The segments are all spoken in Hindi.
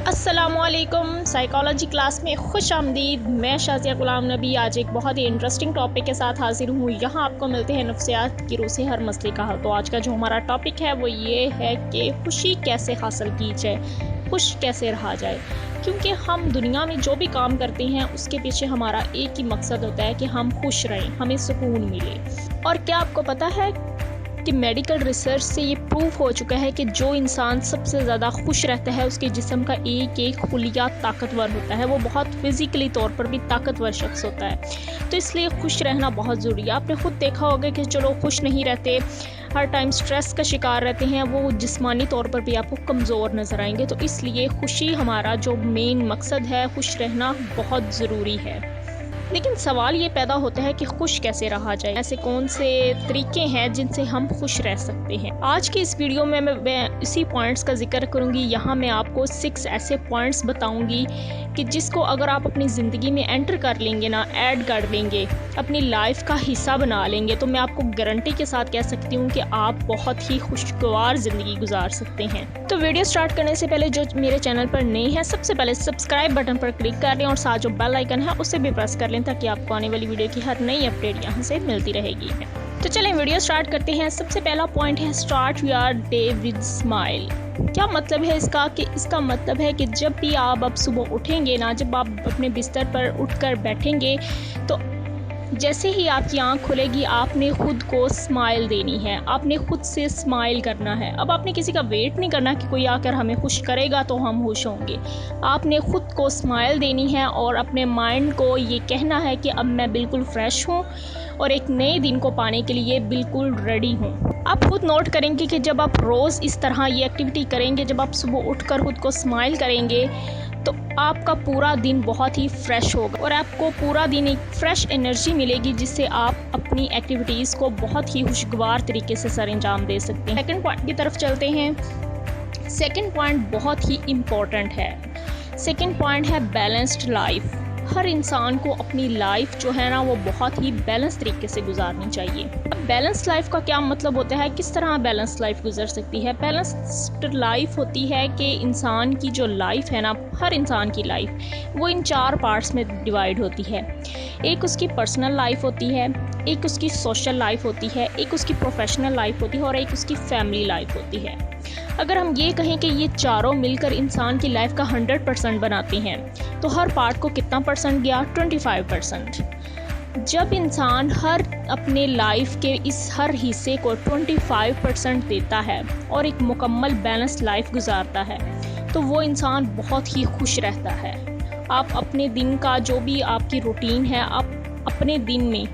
अस्सलामुअलैकुम, साइकोलॉजी क्लास में खुश आमदीद। मैं शाज़िया गुलाम नबी आज एक बहुत ही इंटरेस्टिंग टॉपिक के साथ हाजिर हूँ। यहाँ आपको मिलते हैं नफ्सियात की रूह से हर मसले का हल। तो आज का जो हमारा टॉपिक है वो ये है कि खुशी कैसे हासिल की जाए, खुश कैसे रहा जाए। क्योंकि हम दुनिया में जो भी काम करते हैं उसके पीछे हमारा एक ही मकसद होता है कि हम खुश रहें, हमें सुकून मिले। और क्या आपको पता है कि मेडिकल रिसर्च से ये प्रूफ हो चुका है कि जो इंसान सबसे ज़्यादा खुश रहता है उसके जिस्म का एक एक खुलिया ताकतवर होता है, वो बहुत फिज़िकली तौर पर भी ताकतवर शख्स होता है। तो इसलिए खुश रहना बहुत ज़रूरी है। आपने ख़ुद देखा होगा कि जो लोग खुश नहीं रहते, हर टाइम स्ट्रेस का शिकार रहते हैं, वो जिस्मानी तौर पर भी आपको कमज़ोर नज़र आएंगे। तो इसलिए खुशी हमारा जो मेन मकसद है, खुश रहना बहुत ज़रूरी है। लेकिन सवाल ये पैदा होता है कि खुश कैसे रहा जाए, ऐसे कौन से तरीके हैं जिनसे हम खुश रह सकते हैं। आज की इस वीडियो में मैं इसी पॉइंट्स का जिक्र करूंगी। यहाँ मैं आपको 6 ऐसे पॉइंट्स बताऊंगी कि जिसको अगर आप अपनी ज़िंदगी में एंटर कर लेंगे ना, ऐड कर लेंगे, अपनी लाइफ का हिस्सा बना लेंगे, तो मैं आपको गारंटी के साथ कह सकती हूँ कि आप बहुत ही खुशगवार ज़िंदगी गुजार सकते हैं। तो वीडियो स्टार्ट करने से पहले जो मेरे चैनल पर नए हैं, सबसे पहले सब्सक्राइब बटन पर क्लिक कर लें और साथ जो बेल आइकन है उसे भी प्रेस कर लें ताकि आपको आने वाली वीडियो की हर नई अपडेट यहाँ से मिलती रहेगी। तो चलें वीडियो स्टार्ट करते हैं। सबसे पहला पॉइंट है start your day with smile. क्या मतलब है इसका? कि इसका मतलब है कि जब भी आप अब सुबह उठेंगे ना, जब आप अपने बिस्तर पर उठकर बैठेंगे, तो जैसे ही आपकी आंख खुलेगी आपने ख़ुद को स्माइल देनी है, आपने ख़ुद से स्माइल करना है। अब आपने किसी का वेट नहीं करना कि कोई आकर हमें खुश करेगा तो हम खुश होंगे। आपने ख़ुद को स्माइल देनी है और अपने माइंड को ये कहना है कि अब मैं बिल्कुल फ्रेश हूँ और एक नए दिन को पाने के लिए बिल्कुल रेडी हूँ। आप खुद नोट करेंगे कि जब आप रोज़ इस तरह ये एक्टिविटी करेंगे, जब आप सुबह उठकर खुद को स्माइल करेंगे, तो आपका पूरा दिन बहुत ही फ्रेश होगा और आपको पूरा दिन एक फ्रेश एनर्जी मिलेगी जिससे आप अपनी एक्टिविटीज़ को बहुत ही खुशगवार तरीके से सर अंजाम दे सकते हैं। सेकंड पॉइंट की तरफ चलते हैं। सेकंड पॉइंट बहुत ही इम्पोर्टेंट है। सेकंड पॉइंट है बैलेंस्ड लाइफ। हर इंसान को अपनी लाइफ जो है ना वो बहुत ही बैलेंस तरीके से गुजारनी चाहिए। अब बैलेंस लाइफ का क्या मतलब होता है, किस तरह बैलेंस लाइफ गुजर सकती है? बैलेंस्ड लाइफ होती है कि इंसान की जो लाइफ है ना, हर इंसान की लाइफ वो इन 4 पार्ट्स में डिवाइड होती है। एक उसकी पर्सनल लाइफ होती है, एक उसकी सोशल लाइफ होती है, एक उसकी प्रोफेशनल लाइफ होती है और एक उसकी फैमिली लाइफ होती है। अगर हम ये कहें कि ये चारों मिलकर इंसान की लाइफ का 100% बनाते हैं, तो हर पार्ट को कितना परसेंट गया? 25%। जब इंसान हर अपने लाइफ के इस हर हिस्से को 25% देता है और एक मुकम्मल बैलेंस लाइफ गुजारता है, तो वो इंसान बहुत ही खुश रहता है। आप अपने दिन का जो भी आपकी रूटीन है, आप अपने दिन में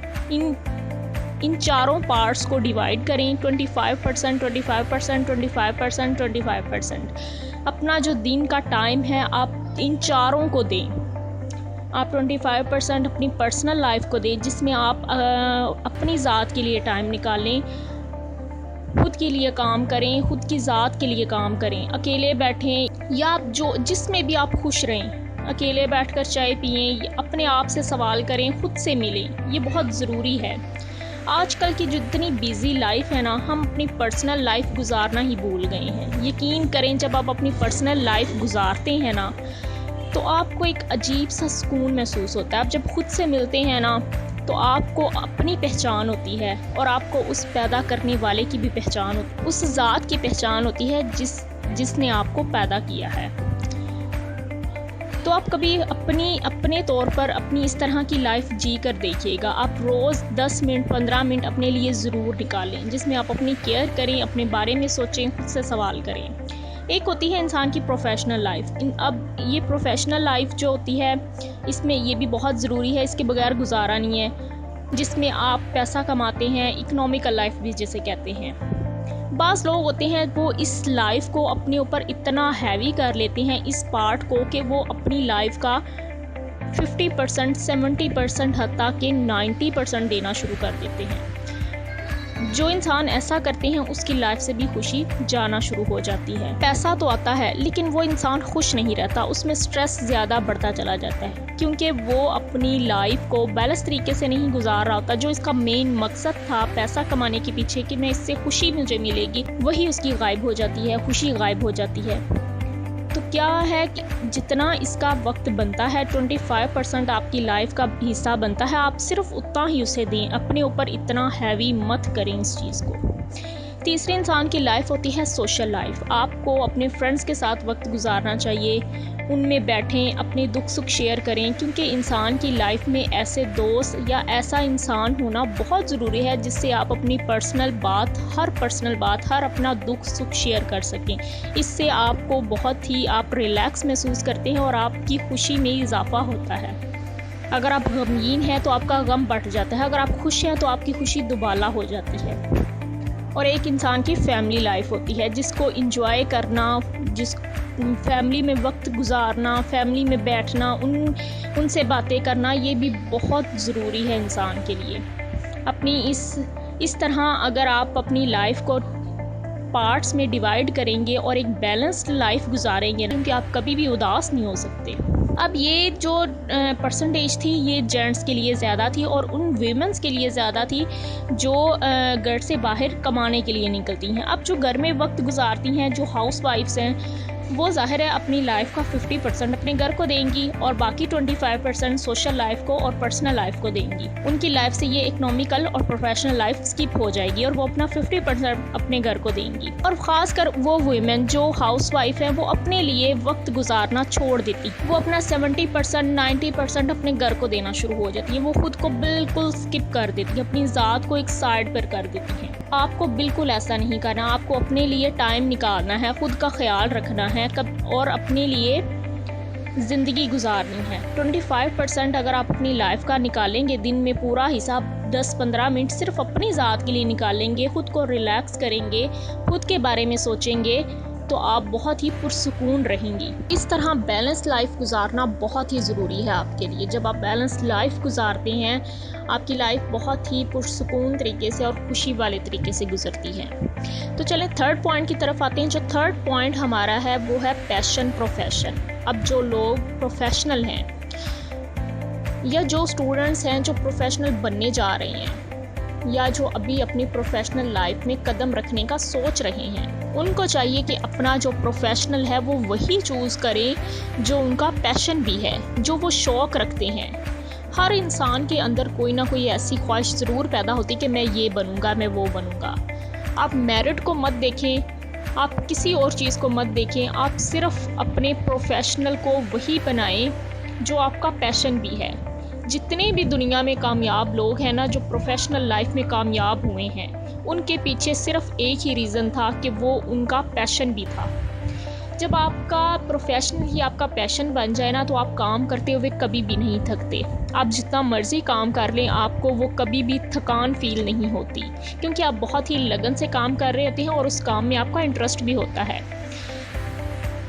इन चारों पार्ट्स को डिवाइड करें। 25%, 25%, 25%, 25%। अपना जो दिन का टाइम है आप इन चारों को दें। आप 25% अपनी पर्सनल लाइफ को दें, जिसमें आप अपनी ज़ात के लिए टाइम निकालें, खुद के लिए काम करें, खुद की ज़ात के लिए काम करें। अकेले बैठें या जो जिसमें भी आप खुश रहें, अकेले बैठकर चाय पिएं, अपने आप से सवाल करें, खुद से मिलें। ये बहुत ज़रूरी है। आजकल की जो इतनी बिज़ी लाइफ है ना, हम अपनी पर्सनल लाइफ गुजारना ही भूल गए हैं। यकीन करें, जब आप अपनी पर्सनल लाइफ गुजारते हैं ना, तो आपको एक अजीब सा सुकून महसूस होता है। आप जब खुद से मिलते हैं ना, तो आपको अपनी पहचान होती है और आपको उस पैदा करने वाले की भी पहचान होती है, उस ज़ात की पहचान होती है जिसने आपको पैदा किया है। तो आप कभी अपने तौर पर अपनी इस तरह की लाइफ जी कर देखिएगा। आप रोज़ 10 मिनट 15 मिनट अपने लिए ज़रूर निकालें, जिसमें आप अपनी केयर करें, अपने बारे में सोचें, खुद से सवाल करें। एक होती है इंसान की प्रोफेशनल लाइफ। अब ये प्रोफेशनल लाइफ जो होती है, इसमें ये भी बहुत ज़रूरी है, इसके बगैर गुजारा नहीं है, जिसमें आप पैसा कमाते हैं, इकोनॉमिकल लाइफ भी जिसे कहते हैं। बाज़ लोग होते हैं वो इस लाइफ को अपने ऊपर इतना हैवी कर लेते हैं, इस पार्ट को, कि वो अपनी लाइफ का 50%, 70%, हत्ता कि 90% देना शुरू कर देते हैं। जो इंसान ऐसा करते हैं उसकी लाइफ से भी खुशी जाना शुरू हो जाती है। पैसा तो आता है लेकिन वो इंसान खुश नहीं रहता, उसमें स्ट्रेस ज़्यादा बढ़ता चला जाता है क्योंकि वो अपनी लाइफ को बैलेंस तरीके से नहीं गुजार रहा होता। जो इसका मेन मकसद था पैसा कमाने के पीछे कि मैं इससे खुशी मुझे मिलेगी, वही उसकी गायब हो जाती है, खुशी गायब हो जाती है। तो क्या है कि जितना इसका वक्त बनता है 25% आपकी लाइफ का हिस्सा बनता है, आप सिर्फ उतना ही उसे दें, अपने ऊपर इतना हैवी मत करें इस चीज़ को। तीसरे इंसान की लाइफ होती है सोशल लाइफ। आपको अपने फ्रेंड्स के साथ वक्त गुजारना चाहिए, उनमें बैठें, अपने दुख सुख शेयर करें, क्योंकि इंसान की लाइफ में ऐसे दोस्त या ऐसा इंसान होना बहुत ज़रूरी है जिससे आप अपनी पर्सनल बात, हर अपना दुख सुख शेयर कर सकें। इससे आपको बहुत ही आप रिलैक्स महसूस करते हैं और आपकी खुशी में इजाफा होता है। अगर आप गमगीन हैं तो आपका गम बढ़ जाता है, अगर आप खुश हैं तो आपकी खुशी दुबाला हो जाती है। और एक इंसान की फैमिली लाइफ होती है जिसको इंजॉय करना, जिस फैमिली में वक्त गुजारना, फैमिली में बैठना, उनसे बातें करना, ये भी बहुत ज़रूरी है इंसान के लिए। अपनी इस तरह अगर आप अपनी लाइफ को पार्ट्स में डिवाइड करेंगे और एक बैलेंस्ड लाइफ गुजारेंगे क्योंकि आप कभी भी उदास नहीं हो सकते। अब ये जो परसेंटेज थी ये जेंट्स के लिए ज़्यादा थी और उन वीमेंस के लिए ज़्यादा थी जो घर से बाहर कमाने के लिए निकलती हैं। अब जो घर में वक्त गुजारती हैं, जो हाउस वाइफ्स हैं, वो ज़ाहिर है अपनी लाइफ का 50% अपने घर को देंगी और बाकी 25% सोशल लाइफ को और पर्सनल लाइफ को देंगी। उनकी लाइफ से ये इकोनॉमिकल और प्रोफेशनल लाइफ स्किप हो जाएगी और वो अपना 50% अपने घर को देंगी। और ख़ासकर वो वुमेन जो हाउस वाइफ हैं वो अपने लिए वक्त गुजारना छोड़ देती, वो अपना 70% 90% अपने घर को देना शुरू हो जाती है। वो खुद को बिल्कुल स्किप कर देती है, अपनी ज़ात को एक साइड पर कर देती हैं। आपको बिल्कुल ऐसा नहीं करना, आपको अपने लिए टाइम निकालना है, खुद का ख्याल रखना है और अपने लिए ज़िंदगी गुजारनी है। 25% अगर आप अपनी लाइफ का निकालेंगे, दिन में पूरा हिसाब 10-15 मिनट सिर्फ अपनी ज़ात के लिए निकालेंगे, खुद को रिलैक्स करेंगे, खुद के बारे में सोचेंगे, तो आप बहुत ही पुरसुकून रहेंगी। इस तरह बैलेंस लाइफ गुजारना बहुत ही ज़रूरी है आपके लिए। जब आप बैलेंस लाइफ गुजारते हैं आपकी लाइफ बहुत ही पुरसुकून तरीके से और खुशी वाले तरीके से गुजरती है। तो चलें थर्ड पॉइंट की तरफ आते हैं। जो थर्ड पॉइंट हमारा है वो है पैशन प्रोफेशन। अब जो लोग प्रोफेशनल हैं या जो स्टूडेंट्स हैं जो प्रोफेशनल बनने जा रहे हैं या जो अभी अपनी प्रोफेशनल लाइफ में कदम रखने का सोच रहे हैं, उनको चाहिए कि अपना जो प्रोफेशनल है वो वही चूज़ करें जो उनका पैशन भी है, जो वो शौक़ रखते हैं। हर इंसान के अंदर कोई ना कोई ऐसी ख्वाहिश ज़रूर पैदा होती कि मैं ये बनूंगा, मैं वो बनूंगा। आप मेरिट को मत देखें, आप किसी और चीज़ को मत देखें, आप सिर्फ अपने प्रोफेशनल को वही बनाएं जो आपका पैशन भी है। जितने भी दुनिया में कामयाब लोग हैं ना, जो प्रोफेशनल लाइफ में कामयाब हुए हैं, उनके पीछे सिर्फ एक ही रीज़न था कि वो उनका पैशन भी था। जब आपका प्रोफेशनल ही आपका पैशन बन जाए ना, तो आप काम करते हुए कभी भी नहीं थकते। आप जितना मर्ज़ी काम कर लें, आपको वो कभी भी थकान फील नहीं होती, क्योंकि आप बहुत ही लगन से काम कर रहे होते हैं और उस काम में आपका इंटरेस्ट भी होता है।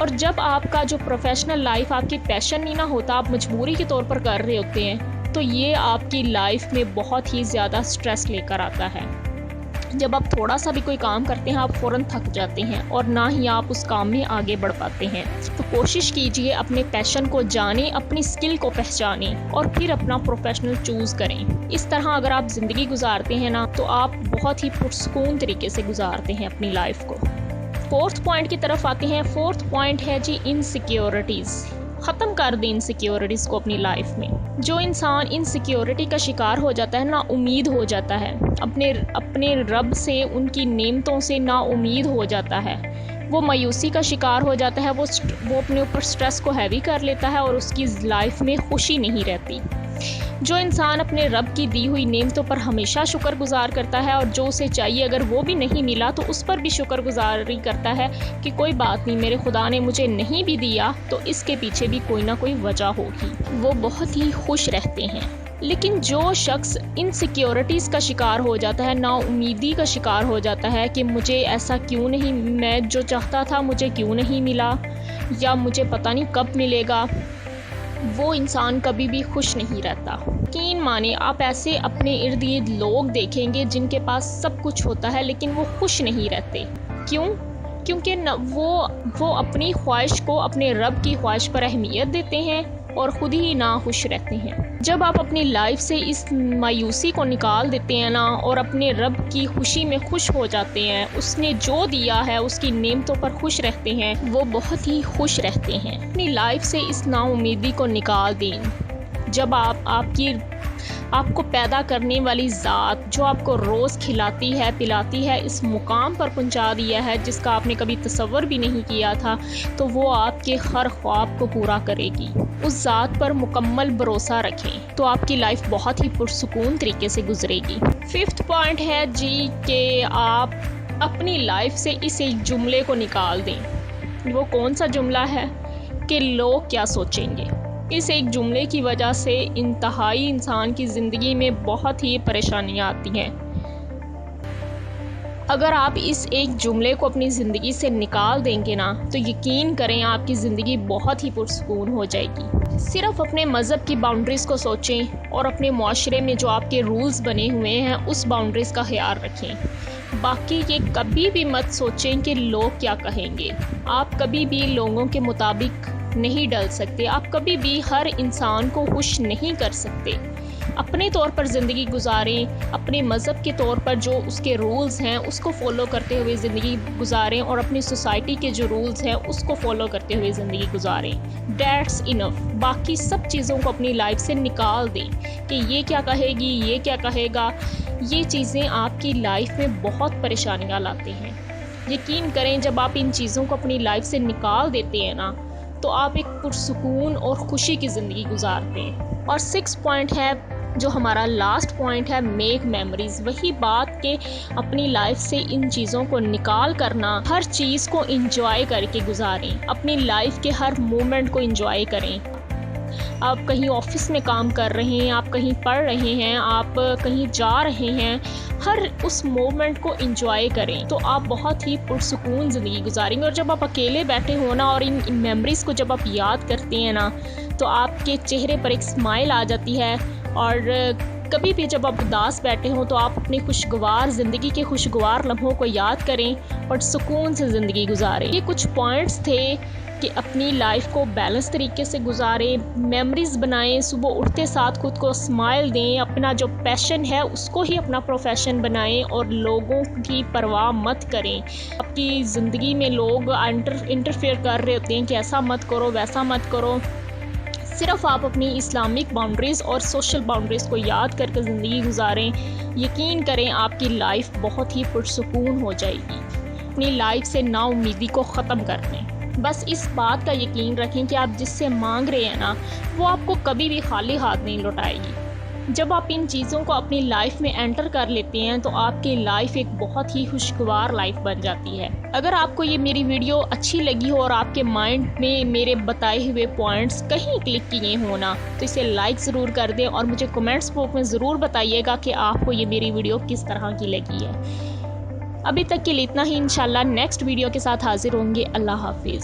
और जब आपका जो प्रोफेशनल लाइफ आपकी पैशन नहीं ना होता, आप मजबूरी के तौर पर कर रहे होते हैं, तो ये आपकी लाइफ में बहुत ही ज़्यादा स्ट्रेस लेकर आता है। जब आप थोड़ा सा भी कोई काम करते हैं आप फ़ौरन थक जाते हैं और ना ही आप उस काम में आगे बढ़ पाते हैं। तो कोशिश कीजिए अपने पैशन को जानें, अपनी स्किल को पहचानें और फिर अपना प्रोफेशनल चूज़ करें। इस तरह अगर आप ज़िंदगी गुजारते हैं ना, तो आप बहुत ही पुरसुकून तरीके से गुजारते हैं अपनी लाइफ को। फोर्थ पॉइंट की तरफ आते हैं। फोर्थ पॉइंट है जी इनसिक्योरिटीज़। ख़त्म कर दें इनसिक्योरिटीज़ को अपनी लाइफ में। जो इंसान इनसिक्योरिटी का शिकार हो जाता है, ना उम्मीद हो जाता है, अपने रब से, उनकी नेमतों से ना उम्मीद हो जाता है, वो मायूसी का शिकार हो जाता है, वो अपने ऊपर स्ट्रेस को हैवी कर लेता है और उसकी लाइफ में खुशी नहीं रहती। जो इंसान अपने रब की दी हुई नेमतों पर हमेशा शुक्रगुजार करता है और जो उसे चाहिए अगर वो भी नहीं मिला तो उस पर भी शुक्रगुजारी करता है कि कोई बात नहीं, मेरे खुदा ने मुझे नहीं भी दिया तो इसके पीछे भी कोई ना कोई वजह होगी, वो बहुत ही खुश रहते हैं। लेकिन जो शख्स इनसिक्योरिटीज़ का शिकार हो जाता है, नाउमीदी का शिकार हो जाता है कि मुझे ऐसा क्यों नहीं, मैं जो चाहता था मुझे क्यों नहीं मिला, या मुझे पता नहीं कब मिलेगा, वो इंसान कभी भी खुश नहीं रहता। यकीन माने, आप ऐसे अपने इर्द गिर्द लोग देखेंगे जिनके पास सब कुछ होता है लेकिन वो खुश नहीं रहते। क्यों? क्योंकि वो अपनी ख्वाहिश को अपने रब की ख्वाहिश पर अहमियत देते हैं और ख़ुद ही ना खुश रहते हैं। जब आप अपनी लाइफ से इस मायूसी को निकाल देते हैं ना और अपने रब की खुशी में खुश हो जाते हैं, उसने जो दिया है उसकी नेमतों पर खुश रहते हैं, वो बहुत ही खुश रहते हैं। अपनी लाइफ से इस नाउमीदी को निकाल दें। जब आपको पैदा करने वाली ज़ात जो आपको रोज़ खिलाती है पिलाती है, इस मुकाम पर पहुंचा दिया है जिसका आपने कभी तसव्वुर भी नहीं किया था, तो वो आपके हर ख्वाब को पूरा करेगी। उस ज़ात पर मुकम्मल भरोसा रखें तो आपकी लाइफ बहुत ही पुरसुकून तरीके से गुजरेगी। 5th पॉइंट है जी कि आप अपनी लाइफ से इस एक जुमले को निकाल दें। वो कौन सा जुमला है कि लोग क्या सोचेंगे। इस एक जुमले की वजह से इंतहाई इंसान की ज़िंदगी में बहुत ही परेशानियां आती हैं। अगर आप इस एक जुमले को अपनी ज़िंदगी से निकाल देंगे ना, तो यकीन करें आपकी ज़िंदगी बहुत ही पुरसुकून हो जाएगी। सिर्फ अपने मज़हब की बाउंड्रीज़ को सोचें और अपने माशरे में जो आपके रूल्स बने हुए हैं उस बाउंड्रीज़ का ख्याल रखें। बाकी ये कभी भी मत सोचें कि लोग क्या कहेंगे। आप कभी भी लोगों के मुताबिक नहीं डल सकते। आप कभी भी हर इंसान को खुश नहीं कर सकते। अपने तौर पर ज़िंदगी गुजारें, अपने मज़हब के तौर पर जो उसके रूल्स हैं उसको फॉलो करते हुए ज़िंदगी गुजारें और अपनी सोसाइटी के जो रूल्स हैं उसको फॉलो करते हुए ज़िंदगी गुजारें। That's enough. बाकी सब चीज़ों को अपनी लाइफ से निकाल दें कि ये क्या कहेगी, ये क्या कहेगा। ये चीज़ें आपकी लाइफ में बहुत परेशानियाँ लाते हैं। यकीन करें, जब आप इन चीज़ों को अपनी लाइफ से निकाल देते हैं ना, तो आप एक पुरसुकून और ख़ुशी की ज़िंदगी गुजारते हैं। और 6 पॉइंट है जो हमारा लास्ट पॉइंट है, मेक मेमोरीज़। वही बात कि अपनी लाइफ से इन चीज़ों को निकाल करना, हर चीज़ को इंजॉय करके गुजारें। अपनी लाइफ के हर मोमेंट को इंजॉय करें। आप कहीं ऑफिस में काम कर रहे हैं, आप कहीं पढ़ रहे हैं, आप कहीं जा रहे हैं, हर उस मोमेंट को एंजॉय करें तो आप बहुत ही पुरसुकून ज़िंदगी गुजारेंगे। और जब आप अकेले बैठे हो ना और इन मेमोरीज़ को जब आप याद करते हैं ना, तो आपके चेहरे पर एक स्माइल आ जाती है। और कभी भी जब आप उदास बैठे हों तो आप अपनी खुशगवार ज़िंदगी के खुशगवार लम्हों को याद करें और सुकून से ज़िंदगी गुजारें। ये कुछ पॉइंट्स थे कि अपनी लाइफ को बैलेंस तरीके से गुजारें, मेमोरीज़ बनाएं, सुबह उठते साथ खुद को स्माइल दें, अपना जो पैशन है उसको ही अपना प्रोफेशन बनाएं और लोगों की परवाह मत करें। आपकी ज़िंदगी में लोग इंटरफेयर कर रहे होते हैं कि ऐसा मत करो, वैसा मत करो। सिर्फ आप अपनी इस्लामिक बाउंड्रीज़ और सोशल बाउंड्रीज़ को याद करके ज़िंदगी गुजारें। यकीन करें आपकी लाइफ बहुत ही पुरसुकून हो जाएगी। अपनी लाइफ से नाउम्मीदी को ख़त्म कर दें। बस इस बात का यकीन रखें कि आप जिससे मांग रहे हैं ना, वो आपको कभी भी खाली हाथ नहीं लौटाएगी। जब आप इन चीज़ों को अपनी लाइफ में एंटर कर लेते हैं तो आपकी लाइफ एक बहुत ही खुशगवार लाइफ बन जाती है। अगर आपको ये मेरी वीडियो अच्छी लगी हो और आपके माइंड में मेरे बताए हुए पॉइंट्स कहीं क्लिक किए हो ना, तो इसे लाइक ज़रूर कर दें और मुझे कमेंट्स बॉक्स में ज़रूर बताइएगा कि आपको ये मेरी वीडियो किस तरह की लगी है। अभी तक के लिए इतना ही। इंशाल्लाह नेक्स्ट वीडियो के साथ हाजिर होंगे। अल्लाह हाफिज़।